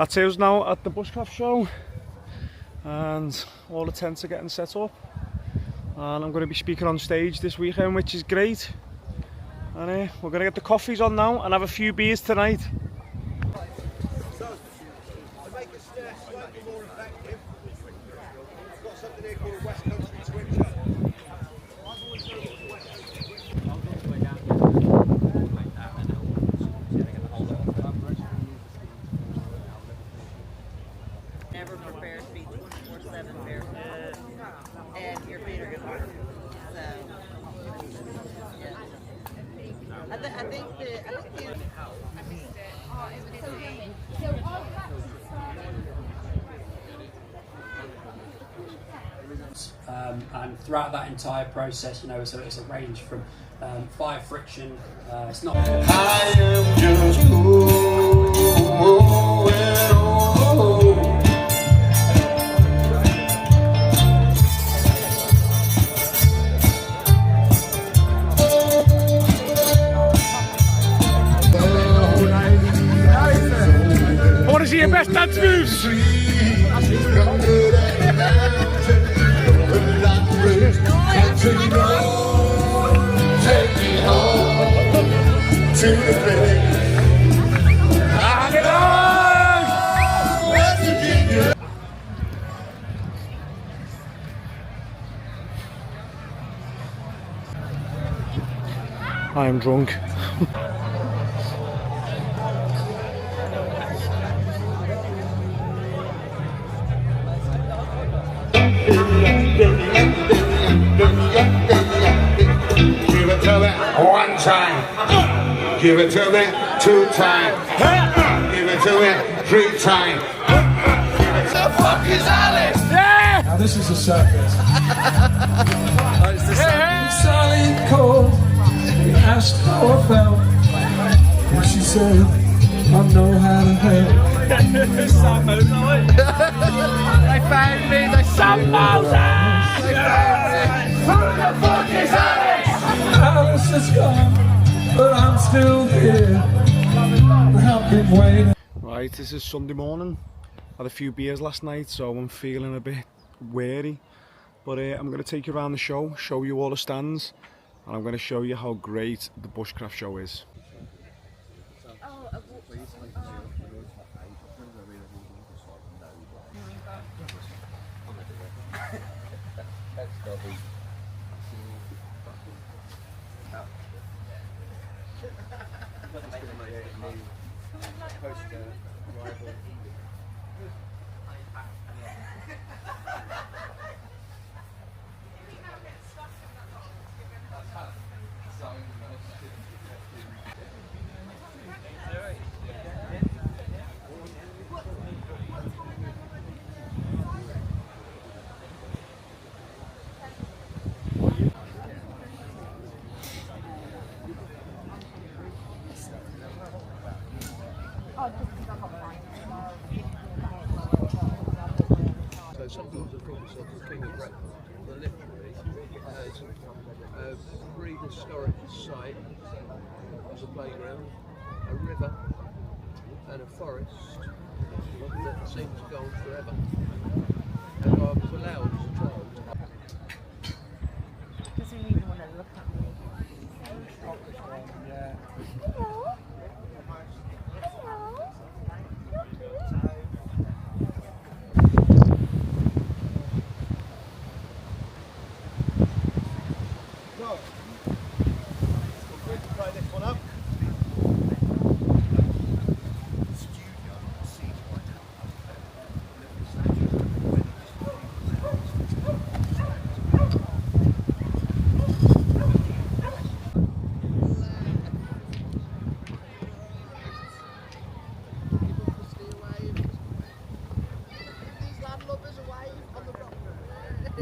That's us now at the Bushcraft Show, and all the tents are getting set up, and I'm going to be speaking on stage this weekend, which is great. And we're going to get the coffees on now and have a few beers tonight. So, to make a stare slightly more effective, we've got something here called a West Country Switcher. Never prepare to be 24/7 barefoot, and your feet are going to hurt. So, yeah. I think and throughout that entire process, you know, so it's a range from fire friction. It's not. I am just going I want to see your best dance moves. Take me home to the place. I am drunk. Give it to me one time. Give it to me two times. Give it to me three times. The fuck is Alice? Yeah! Now this is a circus. Solid cold. We asked how I felt, and she said, I know how to help. They found me, the Sambos! Who the fuck is Alice? Alice is gone, but I'm still here. I've been waiting. Right, this is Sunday morning. Had a few beers last night, so I'm feeling a bit weary. But I'm going to take you around the show, show you all the stands, and I'm going to show you how great the Bushcraft Show is. So sometimes I call myself the king of breakfast. The literary has a prehistoric site as a playground, a river and a forest that seems to go on forever. And I was allowed as a child. doesn't even want to look at me. Hello. Hello. So, we're going to try this one up.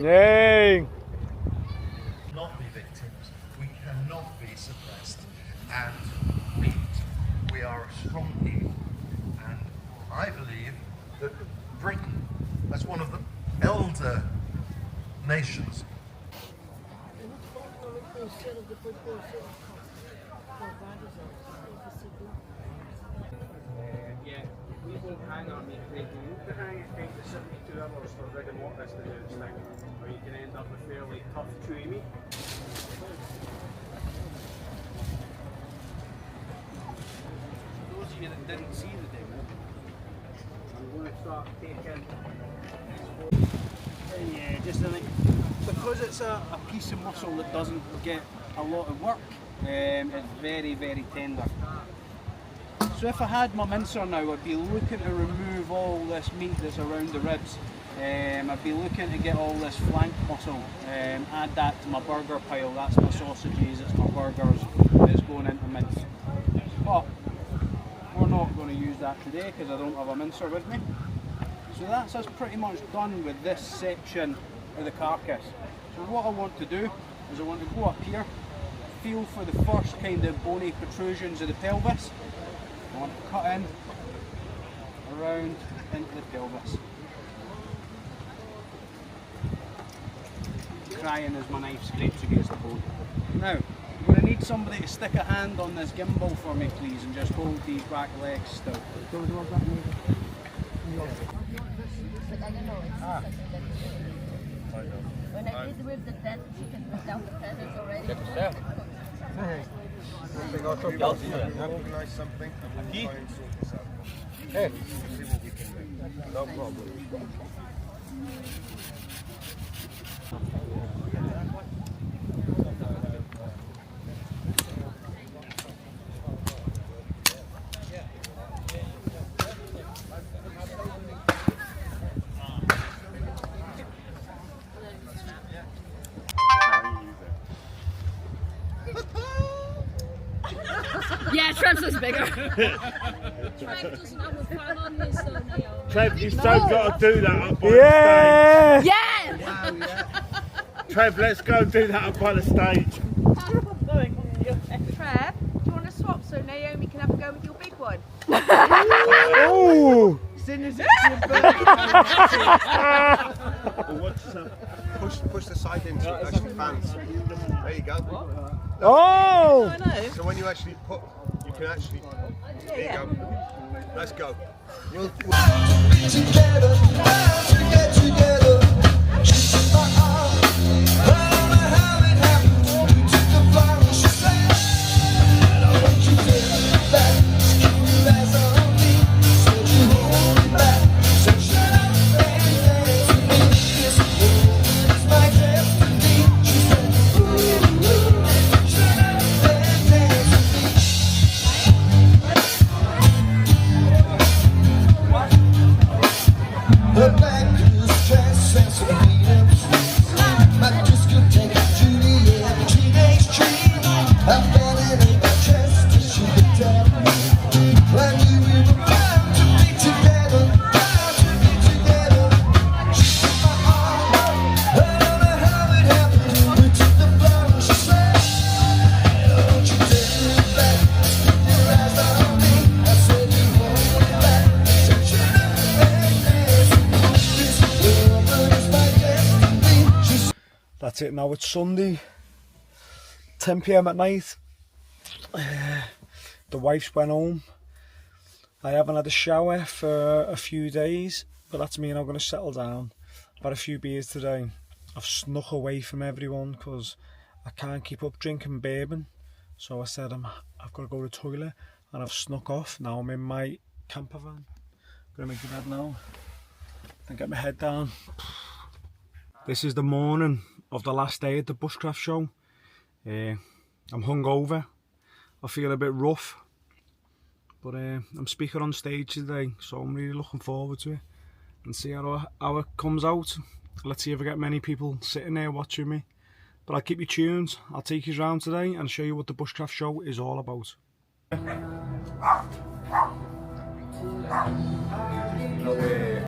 Yay! Not be victims. We cannot be suppressed and beat. We are a strong people. And I believe that Britain, as one of the elder nations, Yeah. We won't hang on me. You can hang it kind of 72 hours for rigging what this to do this thing, or you can end up with fairly tough chewy meat. Those of you that didn't see the demo, I'm going to start taking. Yeah, just in it. Because it's a piece of muscle that doesn't get a lot of work, it's very, very tender. So if I had my mincer now, I'd be looking to remove all this meat that's around the ribs. I'd be looking to get all this flank muscle, add that to my burger pile. That's my sausages, it's my burgers, it's going into mince. But we're not going to use that today because I don't have a mincer with me. So that's us pretty much done with this section of the carcass. So what I want to do is I want to go up here, feel for the first kind of bony protrusions of the pelvis. I want to cut in, around into the pelvis. Crying as my knife scrapes against the bone. Now, I'm going to need somebody to stick a hand on this gimbal for me please and just hold these back legs still. But I don't know, it's something that when I did with the dead chicken, put down the feathers already. Organise something and we'll try and sort this out. Hey. See what we can do. No problem. Yeah, Trev's is bigger. Trev doesn't have a fan on this, so Naomi. Trev, you still got to do that up on the stage. Yes! Wow, yeah. Trev, let's go and do that up on the stage. Trev, do you want to swap so Naomi can have a go with your big one? Oh! Soon as Push the side in so it actually fans. There you go. Oh! So when you actually put, you can actually, there you go. Let's go. We'll together, to get together. She's in my arms. I don't know how it happened. We took the fire and she said, I want you to back. Keep your eyes on me. Said you hold me back. So shut up and dance with me. This moment is my destiny. She said, ooh, shut up and dance with me. The black blues dress and some freedom sweets. My discotheque, Juliet, teenage dream. I fell in her chest till she looked at me. I knew we were bound to be together, bound to be together. She's in my arms. I don't know how it happened. We took the floor and she said, don't you take me back. Keep your eyes on me. I said you hold me back. Said shut up and dance. That's it now, it's Sunday, 10 PM at night. The wife's went home. I haven't had a shower for a few days, but that's me and I'm going to settle down. I've had a few beers today. I've snuck away from everyone because I can't keep up drinking bourbon. So I said I've got to go to the toilet and I've snuck off. Now I'm in my camper van. I'm going to make the bed now and get my head down. This is the morning of the last day at the Bushcraft Show. I'm hungover. I feel a bit rough, but I'm speaking on stage today, so I'm really looking forward to it and see how it comes out. Let's see if I get many people sitting there watching me. But I'll keep you tuned. I'll take you around today and show you what the Bushcraft Show is all about.